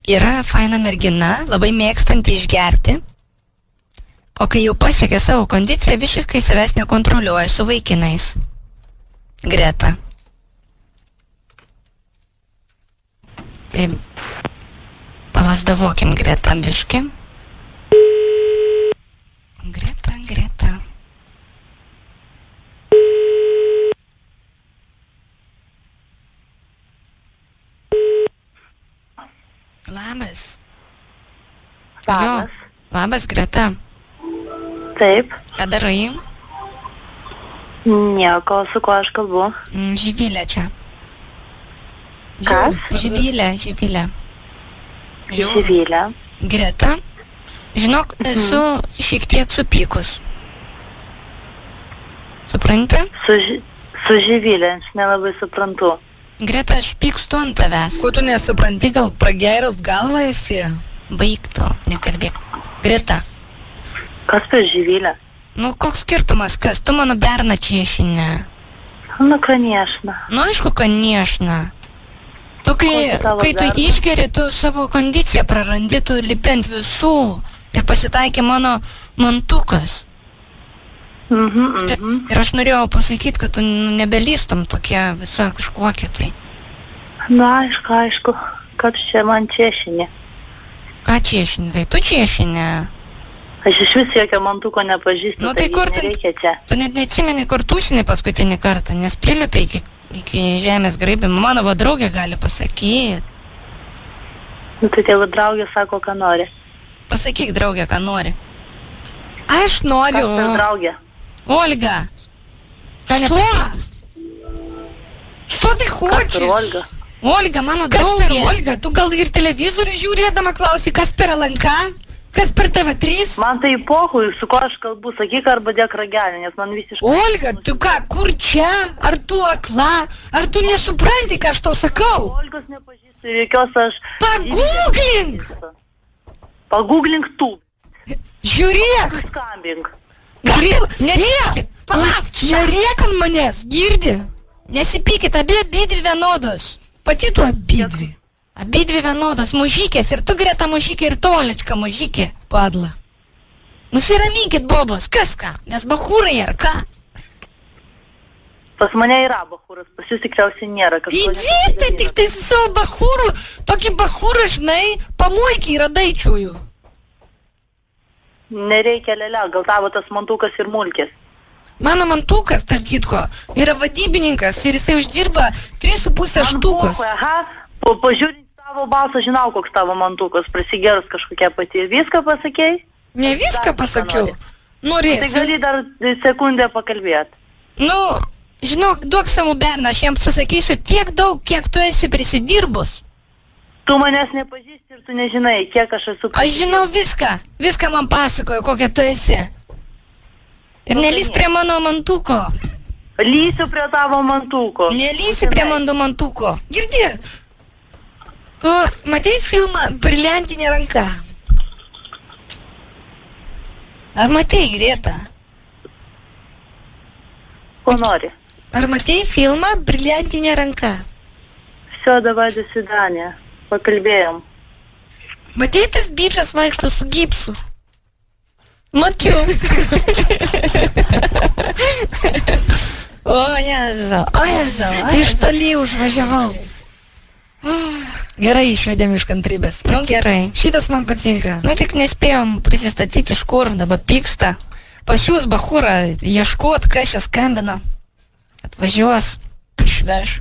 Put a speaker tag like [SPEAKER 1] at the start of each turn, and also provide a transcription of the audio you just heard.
[SPEAKER 1] Yra faina mergina, labai mėgstanti išgerti, o kai jau pasiekia savo kondiciją, visiškai savęs nekontroliuoja su vaikinais. Greta. Tai palasdavokim Greta biški. Greta. Labas.
[SPEAKER 2] Labas.
[SPEAKER 1] Labas, Greta.
[SPEAKER 2] Taip.
[SPEAKER 1] Ką darai?
[SPEAKER 2] Nieko, su kuo aš kalbu.
[SPEAKER 1] Živilė čia.
[SPEAKER 2] Kas?
[SPEAKER 1] Živilė.
[SPEAKER 2] Živilė.
[SPEAKER 1] Greta, žinok, esu šiek tiek supykus. Supranti?
[SPEAKER 2] Su Živilė, aš nelabai suprantu.
[SPEAKER 1] Greta, aš pykstu ant tavęs.
[SPEAKER 3] Ko tu nesupranti, gal pragėrus galvą esi?
[SPEAKER 1] Baik to, nekalbėk. Greta.
[SPEAKER 2] Kas per Živilė?
[SPEAKER 1] Nu, koks skirtumas, kas? Tu mano berną čiešinė.
[SPEAKER 2] Nu, конечно.
[SPEAKER 1] Nu, aišku, конечно. Tu, kai tu išgeri, tu savo kondiciją prarandi, tu lipi ant visų. Ir pasitaikė mano mantukas. Ir aš norėjau pasakyti, kad tu nebelystum tokia visa kažkokia tai.
[SPEAKER 2] Nu, aišku, kad čia man čiešinė.
[SPEAKER 1] Ką čiešinė? Tai tu čiešinė.
[SPEAKER 2] Aš iš vis jokio mantuko nepažįstu,
[SPEAKER 1] Nu, tai kur
[SPEAKER 2] nereikia čia.
[SPEAKER 1] Tu net neatsimeni, kur tūsinį paskutinį kartą, nes priliupė iki žemės graibimo. Mano va draugė gali pasakyti.
[SPEAKER 2] Nu, tai tėvo draugė sako, ką nori.
[SPEAKER 1] Pasakyk, draugė, ką nori.
[SPEAKER 3] Aš noriu.
[SPEAKER 2] Kas per draugė?
[SPEAKER 1] Ольга!
[SPEAKER 3] Что ты хочешь?
[SPEAKER 2] Kas per Olga?
[SPEAKER 1] Ольга, mano
[SPEAKER 3] Kas per
[SPEAKER 1] draugė.
[SPEAKER 3] Olga? Tu gal ir televizorių žiūrėdama klausi, kas per LNK? Kas per TV3?
[SPEAKER 2] Man tai pohui, su kuo aš kalbu, sakyk arba dėk ragelį, nes man visiškai...
[SPEAKER 3] Olga, tu ką, kur čia? Ar tu akla? Ar tu nesupranti, ką aš tau sakau?
[SPEAKER 2] Olgos nepažįstu ir jokios aš... Pagūglink tu.
[SPEAKER 3] Žiūrėk!
[SPEAKER 2] Skambink.
[SPEAKER 1] Palauk,
[SPEAKER 3] Nerėk ant manęs, girdi?
[SPEAKER 1] nesipykit, abidvi vienodos.
[SPEAKER 3] Pati tu abidvi.
[SPEAKER 1] Abidvi vienodos, mužykės, ir tu Greta mužykė, ir Tolička mužykė.
[SPEAKER 3] Padla.
[SPEAKER 1] Nusiraminkit, bobos, kas ką? Nes bachūrai ar ką?
[SPEAKER 2] Pas mane yra bachūras, pas jūs tikriausiai nėra.
[SPEAKER 3] Įdėtai tik tai su savo bachūru, tokį bachūrą, žinai, pamuikį radaičiųjų.
[SPEAKER 2] Nereikia lėlė, gal tavo tas mantukas ir mulkės.
[SPEAKER 3] Mano mantukas, tarp kitko, yra vadybininkas ir jisai uždirba 3,5 štukos.
[SPEAKER 2] Aha, pažiūrint tavo balsą, žinau, koks tavo mantukas, prasigerus kažkokia pati. Viską pasakėjai?
[SPEAKER 3] Ne viską pasakiau.
[SPEAKER 2] Tai
[SPEAKER 3] Norėsi.
[SPEAKER 2] gali dar sekundę pakalbėti.
[SPEAKER 1] Nu, žinok, duok savo berną, aš jam susakysiu tiek daug, kiek tu esi prisidirbus.
[SPEAKER 2] Tu manęs nepažįsti ir tu nežinai, kiek aš esu...
[SPEAKER 1] Aš žinau viską man pasakoju, kokia tu esi. Ir nelys prie mano mantuko.
[SPEAKER 2] Lysiu prie tavo mantuko.
[SPEAKER 1] Nelysi prie mano mantuko.
[SPEAKER 3] Girdi? Tu matei filmą Briliantinė ranka?
[SPEAKER 1] Ar matei, Greta?
[SPEAKER 2] Ko nori?
[SPEAKER 3] Ar matei filmą Briliantinė ranka?
[SPEAKER 2] Все, давай, до свидания. Pakalbėjom.
[SPEAKER 3] Matei, tas bičas vaikšto su gipsu?
[SPEAKER 1] Mačiau. O, Jėzau.
[SPEAKER 3] Iš toli užvažiavau. Gerai išvedėm iš kantrybės.
[SPEAKER 1] Nu, gerai.
[SPEAKER 3] Šitas man patinka.
[SPEAKER 1] Nu, tik nespėjom prisistatyti, iš kur dabar pyksta. Pas jūs, bachūra, ieškot, kas čia skambina. Atvažiuos, išveš.